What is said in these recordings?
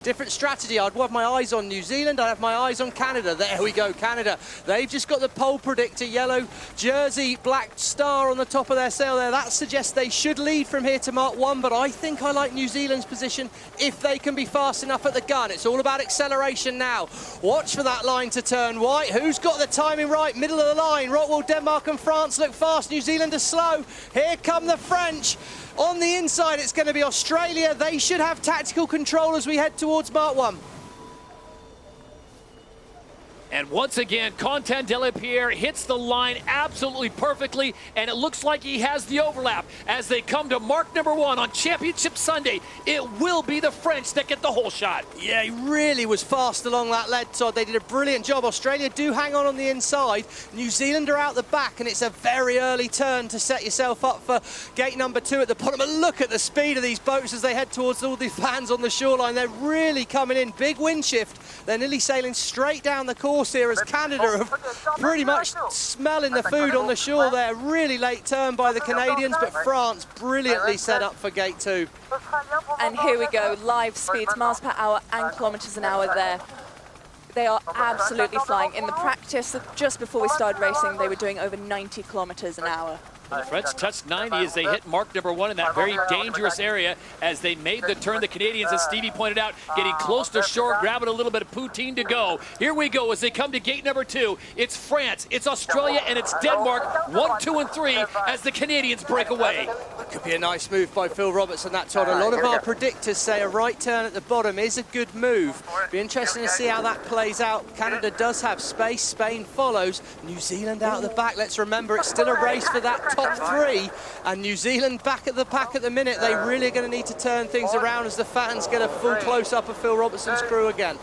Different strategy. I'd have my eyes on New Zealand, I'd have my eyes on Canada. There we go, Canada. They've just got the pole predictor, yellow jersey, black star on the top of their sail there. That suggests they should lead from here to Mark 1, but I think I like New Zealand's position if they can be fast enough at the gun. It's all about acceleration now. Watch for that line to turn white. Who's got the timing right? Middle of the line. ROCKWOOL, Denmark and France look fast. New Zealand are slow. Here come the French. On the inside, it's going to be Australia. They should have tactical control as we head towards Mark 1. And once again, Quentin Delapierre hits the line absolutely perfectly, and it looks like he has the overlap. As they come to mark number 1 on Championship Sunday, it will be the French that get the whole shot. Yeah, he really was fast along that lead, Todd. They did a brilliant job. Australia do hang on the inside. New Zealand are out the back, and it's a very early turn to set yourself up for gate number 2 at the bottom. And look at the speed of these boats as they head towards all the fans on the shoreline. They're really coming in. Big wind shift. They're nearly sailing straight down the course here as Canada are pretty much smelling the food on the shore there. Really late turn by the Canadians, but France brilliantly set up for gate 2. And here we go, live speeds, miles per hour and kilometers an hour there. They are absolutely flying. In the practice, just before we started racing, they were doing over 90 kilometers an hour. The French touched 90 as they hit mark number 1 in that very dangerous area as they made the turn. The Canadians, as Stevie pointed out, getting close to shore, grabbing a little bit of poutine to go. Here we go as they come to gate number 2. It's France, it's Australia, and it's Denmark. 1, 2, and 3 as the Canadians break away. Could be a nice move by Phil Robertson, that, Todd. A lot of our predictors say a right turn at the bottom is a good move. Be interesting to see how that plays out. Canada does have space. Spain follows. New Zealand out the back. Let's remember, it's still a race for that top 3. And New Zealand back at the pack at the minute. They really are going to need to turn things around as the fans get a full close-up of Phil Robertson's crew again.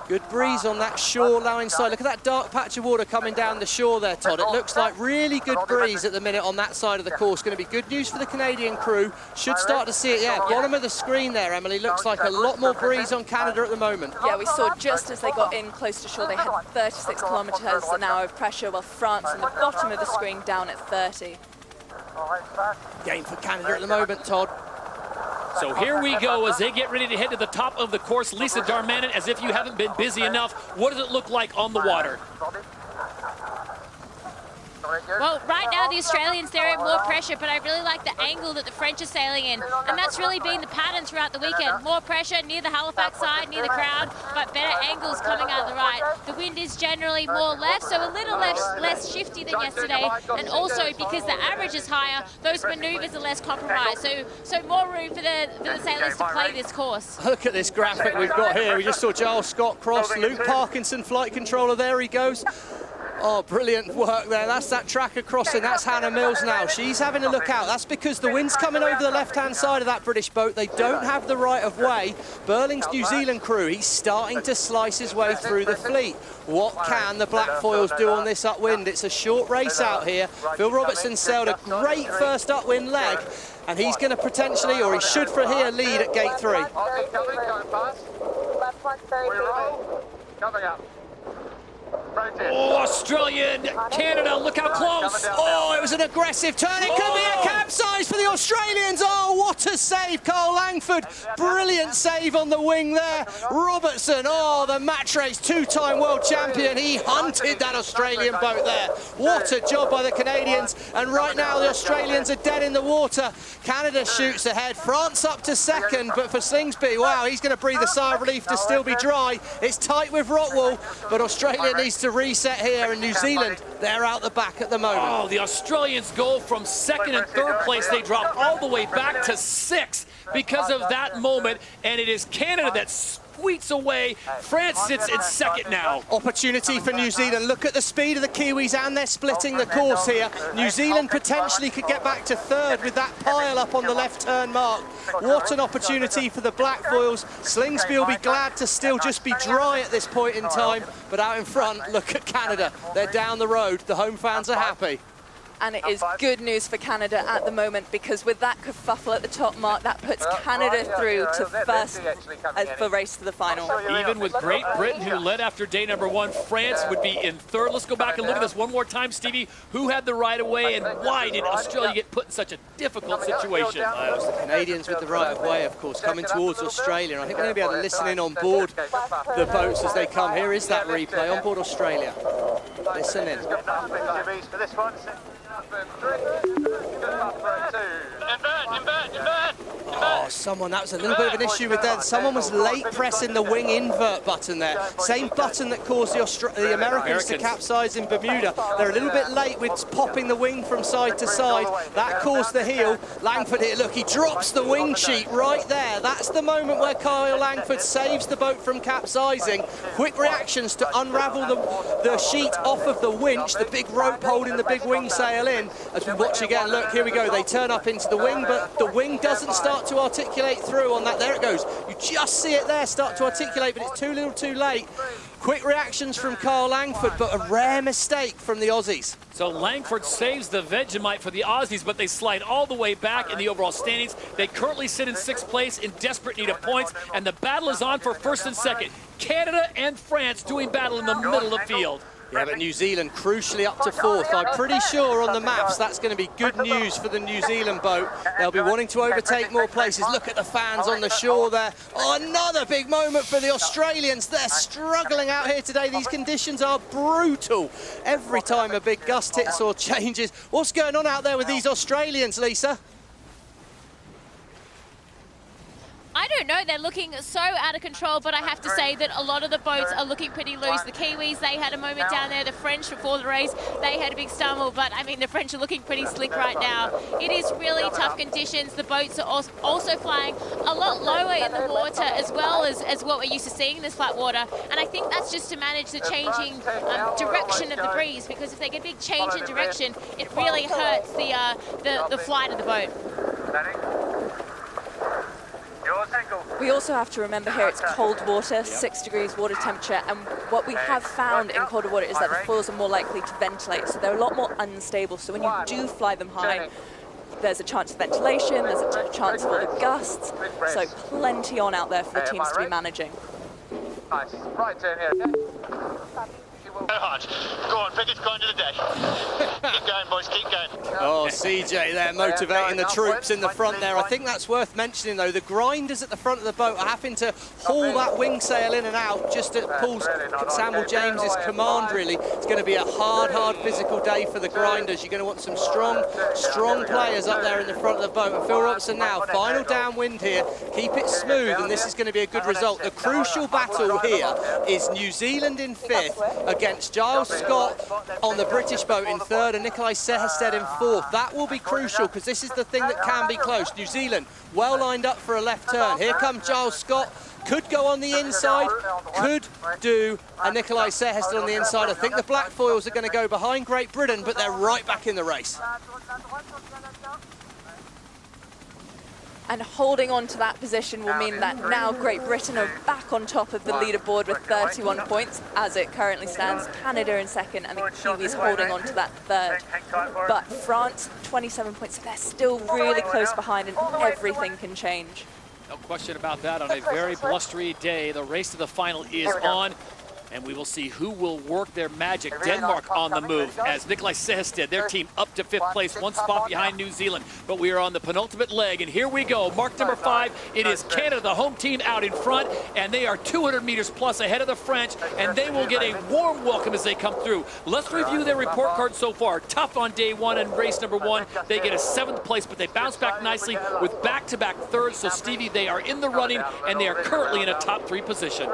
Good breeze on that shore line side. Look at that dark patch of water coming down the shore there, Todd. It looks like really good breeze at the minute on that side of the course. Going to be good news for the Canadian crew. Should start to see it, yeah. Bottom of the screen there, Emily. Looks like a lot more breeze on Canada at the moment. Yeah, we saw just as they got in close to shore, they had 36 kilometers an hour of pressure, while France on the bottom of the screen down at 30. Game for Canada at the moment, Todd. So here we go as they get ready to head to the top of the course. Lisa Darmanin, as if you haven't been busy enough, what does it look like on the water? Well, right now the Australians, they're in more pressure, but I really like the angle that the French are sailing in. And that's really been the pattern throughout the weekend. More pressure near the Halifax side, near the crowd, but better angles coming out of the right. The wind is generally more left, so a little less shifty than yesterday. And also, because the average is higher, those manoeuvres are less compromised. So more room for the sailors to play this course. Look at this graphic we've got here. We just saw Giles Scott cross, Luke Parkinson, flight controller, there he goes. Oh, brilliant work there. That's that tracker crossing. That's Hannah Mills now. She's having a look out. That's because the wind's coming over the left-hand side of that British boat. They don't have the right of way. Burling's New Zealand crew, he's starting to slice his way through the fleet. What can the black foils do on this upwind? It's a short race out here. Phil Robertson sailed a great first upwind leg, and he's going to potentially, or he should for here, lead at gate 3. Coming up. Oh, Australia and Canada, look how close. Oh, it was an aggressive turn. It could be a capsize for the Australians. Oh, what a save, Carl Langford. Brilliant save on the wing there. Robertson, oh, the match race, 2-time world champion. He hunted that Australian boat there. What a job by the Canadians. And right now, the Australians are dead in the water. Canada shoots ahead. France up to second, but for Slingsby, wow, he's going to breathe a sigh of relief to still be dry. It's tight with ROCKWOOL, but Australia needs to reset here, and New Zealand, they're out the back at the moment. Oh, the Australians go from 2nd and 3rd place. They drop all the way back to 6th because of that moment, and it is Canada that squeaks away. France sits in 2nd now. Opportunity for New Zealand. Look at the speed of the Kiwis, and they're splitting the course here. New Zealand potentially could get back to 3rd with that pile up on the left turn mark. What an opportunity for the black foils. Slingsby will be glad to still just be dry at this point in time, but out in front, look at Canada. They're down the road. The home fans are happy. And it is good news for Canada at the moment, because with that kerfuffle at the top, Mark, that puts Canada through to first for race to the final. Even with Great Britain, who led after day number 1, France would be in third. Let's go back and look at this one more time, Stevie. Who had the right of way, and why did Australia get put in such a difficult situation? It was the Canadians with the right of way, of course, coming towards Australia. And I think we're going to be able to listen in on board the boats as they come. Here is that replay on board Australia. Listen in. Oh, someone, that was a little bit of an issue with that. Someone was late pressing the wing invert button there. Same button that caused the Americans to capsize in Bermuda. They're a little bit late with popping the wing from side to side. That caused the heel. Langford here, look, he drops the wing sheet right there. That's the moment where Kyle Langford saves the boat from capsizing. Quick reactions to unravel the sheet off of the winch, the big rope holding the big wing sail in. As we watch again, look, here we go. They turn up into the wing, but the wing doesn't start to articulate through on that. There it goes. You just see it there start to articulate, but it's too little too late. Quick reactions from Kyle Langford, but a rare mistake from the Aussies. So Langford saves the Vegemite for the Aussies, but they slide all the way back in the overall standings. They currently sit in 6th place in desperate need of points, and the battle is on for 1st and 2nd. Canada and France doing battle in the middle of the field. Yeah, but New Zealand crucially up to 4th. I'm pretty sure on the maps that's going to be good news for the New Zealand boat. They'll be wanting to overtake more places. Look at the fans on the shore there. Oh, another big moment for the Australians. They're struggling out here today. These conditions are brutal. Every time a big gust hits or changes. What's going on out there with these Australians, Lisa? I don't know, they're looking so out of control, but I have to say that a lot of the boats are looking pretty loose. The Kiwis, they had a moment down there. The French, before the race, they had a big stumble, but I mean, the French are looking pretty slick right now. It is really tough conditions. The boats are also flying a lot lower in the water, as well as what we're used to seeing in this flat water. And I think that's just to manage the changing direction of the breeze, because if they get a big change in direction, it really hurts the flight of the boat. We also have to remember here it's cold water, 6 degrees water temperature, and what we have found in colder water is that the foils are more likely to ventilate, so they're a lot more unstable. So when you do fly them high, there's a chance of ventilation, there's a chance of all the gusts, so plenty on out there for the teams to be managing. Nice. Right turn here. Go on, Pickett's going to the deck. Keep going, boys, keep going. Oh, CJ there motivating the troops in the front there. I think that's worth mentioning, though. The grinders at the front of the boat are having to haul that wing sail in and out just at Samuel James's command, really. It's going to be a hard physical day for the grinders. You're going to want some strong players up there in the front of the boat. And Phil Robertson now, final downwind here. Keep it smooth, and this is going to be a good result. The crucial battle here is New Zealand in 5th against Giles Scott on the British boat in 3rd and Nikolai Seherstedt in 4th. That will be crucial, because this is the thing that can be close. New Zealand well lined up for a left turn. Here comes Giles Scott. Could go on the inside, could do a Nikolai Seherstedt on the inside. I think the black foils are going to go behind Great Britain, but they're right back in the race. And holding on to that position will mean that now Great Britain are back on top of the leaderboard with 31 points as it currently stands. Canada in 2nd and the Kiwis holding on to that 3rd. But France, 27 points, so they're still really close behind, and everything can change. No question about that. On a very blustery day, the race to the final is on. And we will see who will work their magic. Denmark on the move as Nikolai Seherstedt, their team up to 5th place, 1 spot behind New Zealand. But we are on the penultimate leg, and here we go. Mark number 5, it is Canada, the home team, out in front, and they are 200 meters plus ahead of the French, and they will get a warm welcome as they come through. Let's review their report card so far. Tough on day 1 in race number 1. They get a 7th place, but they bounce back nicely with back-to-back thirds. So, Stevie, they are in the running, and they are currently in a top 3 position.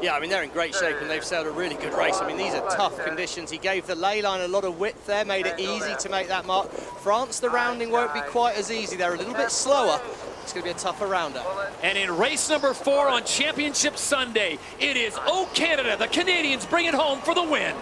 Yeah, I mean, they're in great shape, and they've sailed a really good race. I mean, these are tough conditions. He gave the ley line a lot of width there, made it easy to make that mark. France, the rounding won't be quite as easy. They're a little bit slower. It's going to be a tougher rounder. And in race number 4 on Championship Sunday, it is Oh Canada. The Canadians bring it home for the win.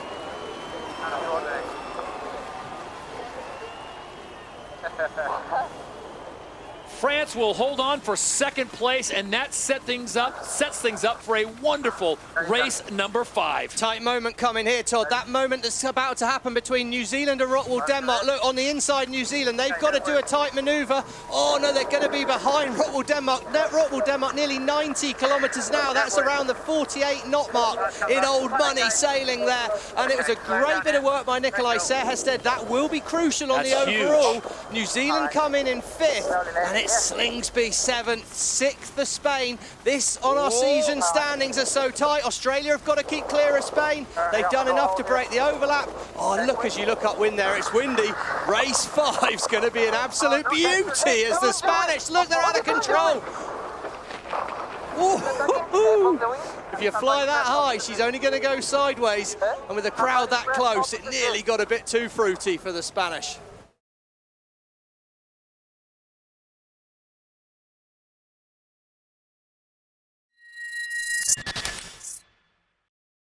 France will hold on for second place, and that sets things up for a wonderful race number 5. Tight moment coming here, Todd. That moment that's about to happen between New Zealand and ROCKWOOL Denmark. Look, on the inside, New Zealand, they've got to do a tight manoeuvre. Oh, no, they're going to be behind ROCKWOOL Denmark. ROCKWOOL Denmark nearly 90 kilometres now. That's around the 48 knot mark in old money sailing there. And it was a great bit of work by Nicolai Serhested. That will be crucial on the overall. Huge. New Zealand come in 5th, and it's Slingsby 7th, 6th for Spain. This on our season standings are so tight. Australia have got to keep clear of Spain. They've done enough to break the overlap. Oh, look, as you look upwind there, it's windy. Race 5's going to be an absolute beauty as the Spanish, look, they're out of control. Ooh, if you fly that high, she's only going to go sideways. And with a crowd that close, it nearly got a bit too fruity for the Spanish.